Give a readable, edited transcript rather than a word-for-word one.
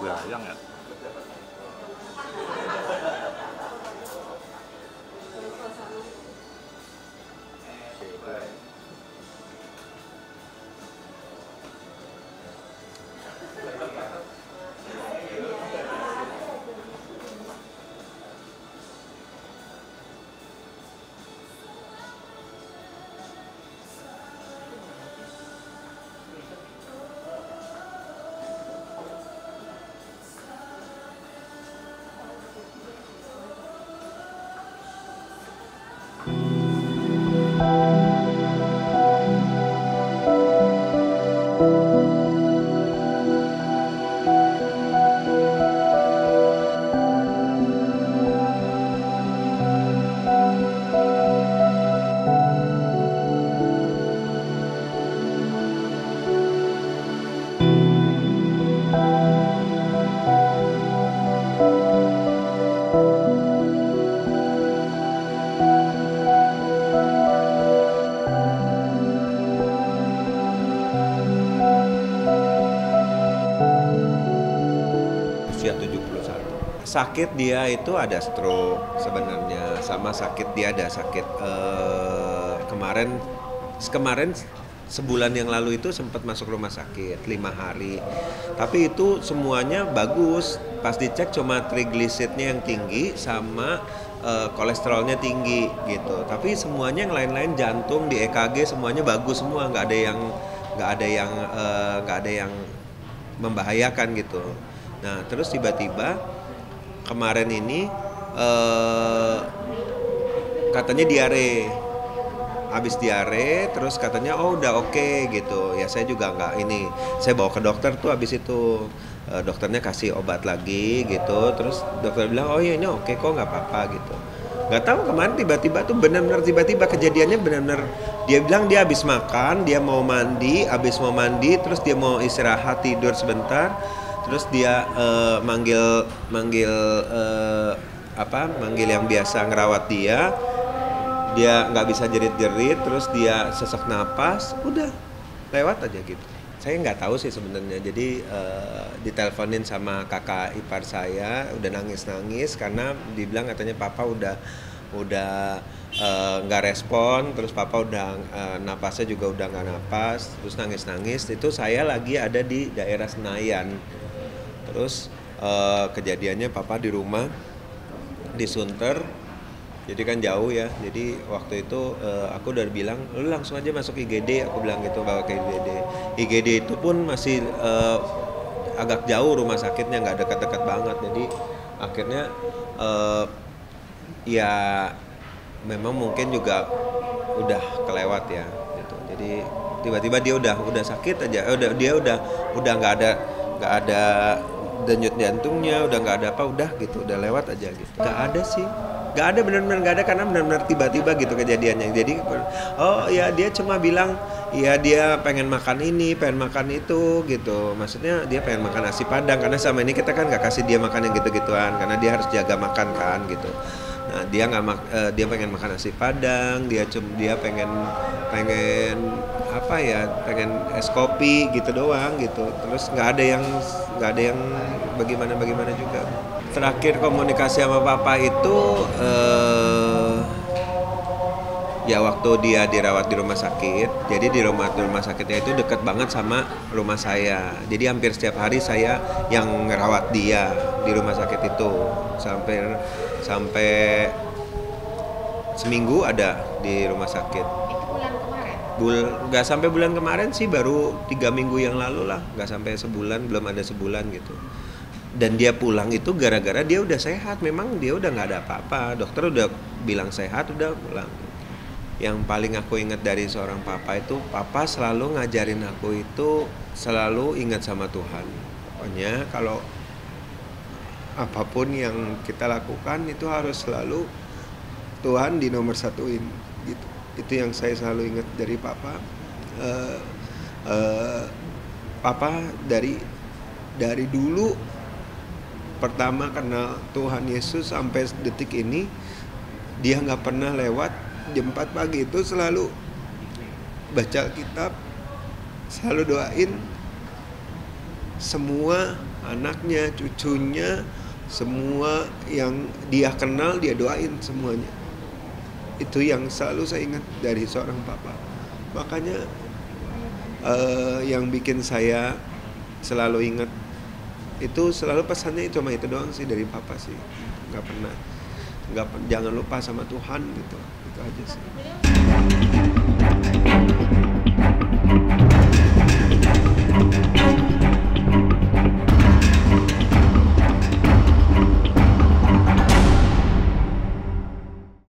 kebayang ya. Usia 71. Sakit dia itu ada stroke sebenarnya, sama sakit dia ada sakit kemarin sebulan yang lalu itu sempat masuk rumah sakit 5 hari. Tapi itu semuanya bagus. Pas dicek cuma trigliseridnya yang tinggi sama kolesterolnya tinggi gitu. Tapi semuanya yang lain-lain, jantung di EKG semuanya bagus semua, nggak ada yang membahayakan gitu. Nah terus tiba-tiba kemarin ini katanya diare, habis diare terus katanya oh udah oke gitu ya. Saya juga nggak ini, saya bawa ke dokter tuh habis itu dokternya kasih obat lagi gitu, terus dokter bilang oh iya ini oke kok nggak apa-apa gitu. Nggak tahu kemarin tiba-tiba tuh benar-benar tiba-tiba kejadiannya benar-benar, dia bilang dia habis makan, dia mau mandi, habis mau mandi terus dia mau istirahat tidur sebentar, terus dia manggil yang biasa ngerawat dia nggak bisa jerit-jerit, terus dia sesak napas, udah lewat aja gitu. Saya nggak tahu sih sebenarnya, jadi diteleponin sama kakak ipar saya, udah nangis-nangis karena dibilang katanya papa udah nggak respon, terus papa udah napasnya juga udah nggak napas, terus nangis-nangis. Itu saya lagi ada di daerah Senayan, terus kejadiannya papa di rumah di Sunter, jadi kan jauh ya. Jadi waktu itu aku udah bilang lu langsung aja masuk IGD, aku bilang gitu, bawa ke IGD. IGD itu pun masih agak jauh rumah sakitnya, nggak dekat-dekat banget. Jadi akhirnya ya memang mungkin juga udah kelewat ya gitu. Jadi tiba-tiba dia udah sakit aja, dia udah nggak ada denyut jantungnya, udah nggak ada apa, udah gitu, udah lewat aja gitu. Nggak ada sih, nggak ada, benar-benar nggak ada, karena benar-benar tiba-tiba gitu kejadiannya. Jadi oh ya dia cuma bilang ya dia pengen makan ini, pengen makan itu gitu. Maksudnya dia pengen makan nasi padang, karena sama ini kita kan nggak kasih dia makan yang gitu-gituan karena dia harus jaga makan kan gitu. Nah dia dia pengen makan nasi padang, dia pengen apa ya, pengen es kopi gitu doang gitu. Terus nggak ada yang bagaimana juga. Terakhir komunikasi sama papa itu ya waktu dia dirawat di rumah sakit. Jadi di rumah sakitnya itu dekat banget sama rumah saya. Jadi hampir setiap hari saya yang ngerawat dia di rumah sakit itu sampai seminggu ada di rumah sakit. Nggak sampai bulan kemarin sih, baru 3 minggu yang lalu lah, nggak sampai sebulan, belum ada sebulan gitu. Dan dia pulang itu gara-gara dia udah sehat, memang dia udah nggak ada apa-apa, dokter udah bilang sehat, udah pulang. Yang paling aku ingat dari seorang papa itu, papa selalu ngajarin aku itu selalu ingat sama Tuhan. Pokoknya kalau apapun yang kita lakukan itu harus selalu Tuhan di nomor satuin gitu. Itu yang saya selalu ingat dari papa. Papa dari dulu pertama kenal Tuhan Yesus sampai detik ini, dia nggak pernah lewat jam 4 pagi itu selalu baca kitab, selalu doain semua anaknya, cucunya, semua yang dia kenal dia doain semuanya. Itu yang selalu saya ingat dari seorang papa. Makanya yang bikin saya selalu ingat itu selalu pesannya itu, cuma itu doang sih dari papa sih. Nggak pernah, jangan lupa sama Tuhan gitu, itu aja sih.